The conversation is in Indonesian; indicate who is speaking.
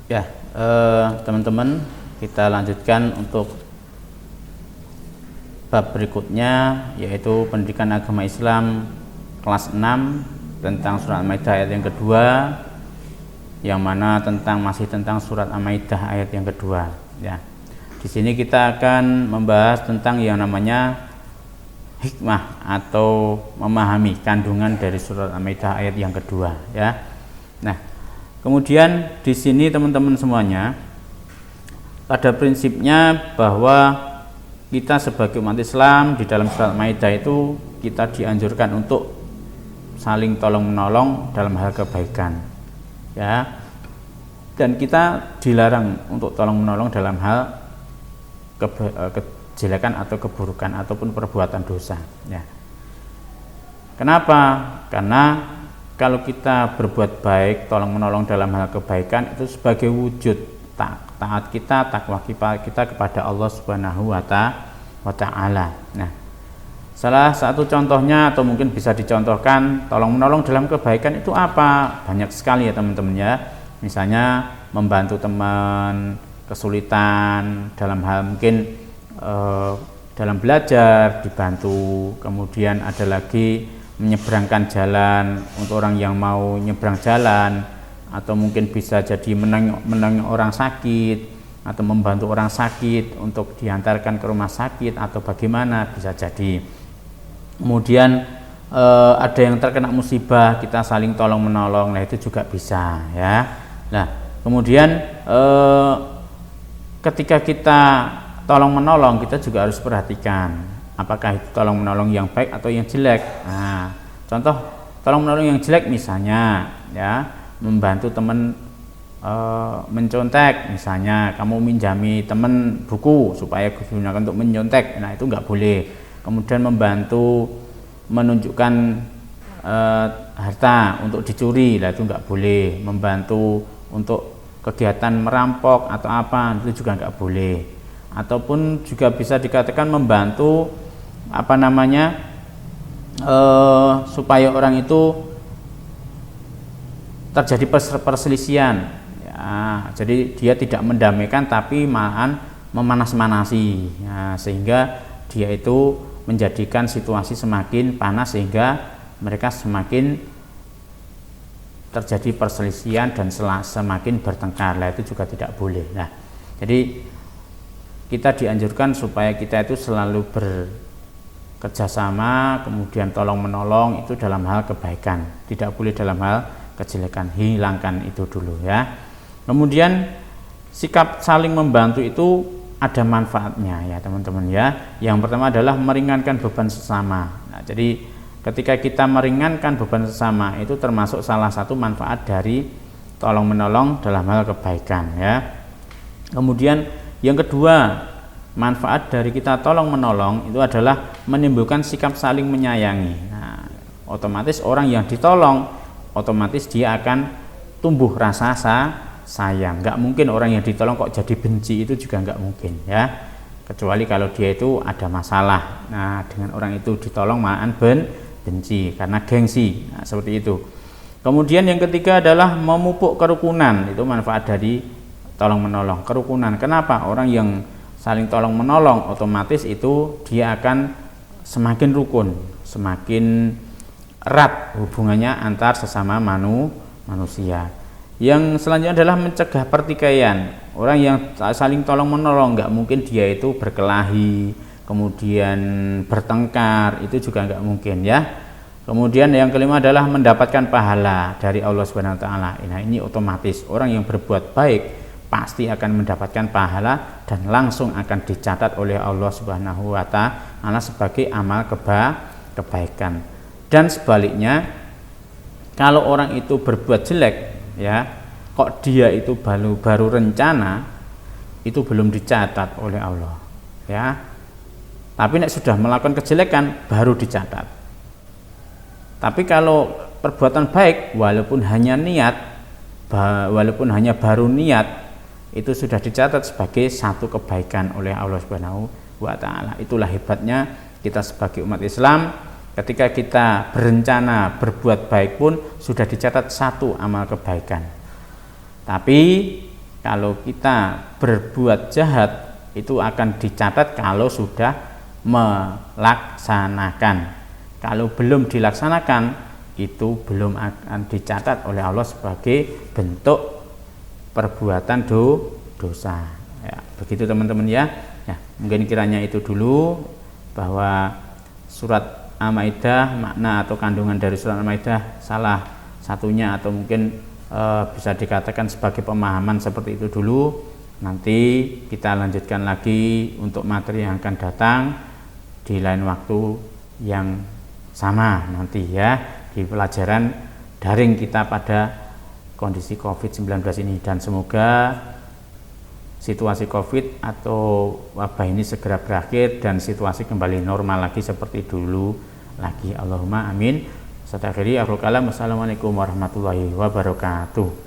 Speaker 1: Ya, teman-teman, kita lanjutkan untuk bab berikutnya, yaitu pendidikan agama Islam kelas 6 tentang surat Al-Maidah ayat yang kedua, yang mana masih tentang surat Al-Maidah ayat yang kedua. Ya, di sini kita akan membahas tentang yang namanya hikmah atau memahami kandungan dari surat Al-Maidah ayat yang kedua. Ya, nah, kemudian di sini teman-teman semuanya, pada prinsipnya bahwa kita sebagai umat Islam di dalam surat Al-Maidah itu kita dianjurkan untuk saling tolong menolong dalam hal kebaikan, ya, dan kita dilarang untuk tolong menolong dalam hal kejelekan atau keburukan ataupun perbuatan dosa. Ya. Kenapa? Karena kalau kita berbuat baik, tolong menolong dalam hal kebaikan, itu sebagai wujud taat kita, takwa kita kepada Allah Subhanahu wa Ta'ala. Nah, salah satu contohnya atau mungkin bisa dicontohkan tolong menolong dalam kebaikan itu apa? Banyak sekali ya teman-teman ya. Misalnya membantu teman kesulitan dalam hal mungkin dalam belajar dibantu, kemudian ada lagi menyeberangkan jalan untuk orang yang mau nyebrang jalan, atau mungkin bisa jadi menengok orang sakit atau membantu orang sakit untuk diantarkan ke rumah sakit atau bagaimana, bisa jadi. Kemudian ada yang terkena musibah, kita saling tolong menolong, nah itu juga bisa ya. Nah, kemudian ketika kita tolong menolong, kita juga harus perhatikan apakah itu tolong menolong yang baik atau yang jelek. Nah, contoh tolong menolong yang jelek misalnya ya, membantu teman mencontek, misalnya kamu minjami teman buku supaya digunakan untuk mencontek, nah itu nggak boleh. Kemudian membantu menunjukkan harta untuk dicuri, nah itu nggak boleh. Membantu untuk kegiatan merampok atau apa, itu juga nggak boleh. Ataupun juga bisa dikatakan membantu supaya orang itu terjadi perselisihan ya, jadi dia tidak mendamaikan tapi malahan memanas-manasi ya, sehingga dia itu menjadikan situasi semakin panas sehingga mereka semakin terjadi perselisihan dan semakin bertengkar. Nah, itu juga tidak boleh. Nah, jadi kita dianjurkan supaya kita itu selalu bekerjasama, kemudian tolong menolong itu dalam hal kebaikan, tidak boleh dalam hal kejelekan, hilangkan itu dulu ya. Kemudian sikap saling membantu itu ada manfaatnya ya teman-teman ya. Yang pertama adalah meringankan beban sesama. Nah, jadi ketika kita meringankan beban sesama itu termasuk salah satu manfaat dari tolong menolong dalam hal kebaikan ya. Kemudian yang kedua, manfaat dari kita tolong menolong itu adalah menimbulkan sikap saling menyayangi. Nah, otomatis orang yang ditolong, otomatis dia akan tumbuh rasa sayang. Nggak mungkin orang yang ditolong kok jadi benci, itu juga nggak mungkin ya. Kecuali kalau dia itu ada masalah. Nah, dengan orang itu ditolong malahan benci karena gengsi. Nah, seperti itu. Kemudian yang ketiga adalah memupuk kerukunan. Itu manfaat dari tolong menolong, kerukunan. Kenapa? Orang yang saling tolong menolong otomatis itu dia akan semakin rukun, semakin erat hubungannya antar sesama manusia. Yang selanjutnya adalah mencegah pertikaian. Orang yang saling tolong menolong nggak mungkin dia itu berkelahi, kemudian bertengkar, itu juga nggak mungkin ya. Kemudian yang kelima adalah mendapatkan pahala dari Allah Subhanahu wa Ta'ala. Nah, ini otomatis orang yang berbuat baik pasti akan mendapatkan pahala dan langsung akan dicatat oleh Allah Subhanahu wa Ta'ala sebagai amal kebaikan. Dan sebaliknya, kalau orang itu berbuat jelek ya, kok dia itu baru rencana, itu belum dicatat oleh Allah ya. Tapi nek sudah melakukan kejelekan baru dicatat. Tapi kalau perbuatan baik walaupun hanya baru niat, itu sudah dicatat sebagai satu kebaikan oleh Allah Subhanahu wa Ta'ala. Itulah hebatnya kita sebagai umat Islam. Ketika kita berencana berbuat baik pun sudah dicatat satu amal kebaikan. Tapi kalau kita berbuat jahat itu akan dicatat kalau sudah melaksanakan. Kalau belum dilaksanakan itu belum akan dicatat oleh Allah sebagai bentuk perbuatan dosa. Ya, begitu teman-teman ya. Ya, mungkin kiranya itu dulu bahwa surat Al-Maidah, makna atau kandungan dari surat Al-Maidah salah satunya atau mungkin bisa dikatakan sebagai pemahaman seperti itu dulu. Nanti kita lanjutkan lagi untuk materi yang akan datang di lain waktu yang sama nanti ya, di pelajaran daring kita pada kondisi COVID-19 ini. Dan semoga situasi COVID atau wabah ini segera berakhir dan situasi kembali normal lagi seperti dulu lagi. Allahumma amin. Assalamualaikum warahmatullahi wabarakatuh.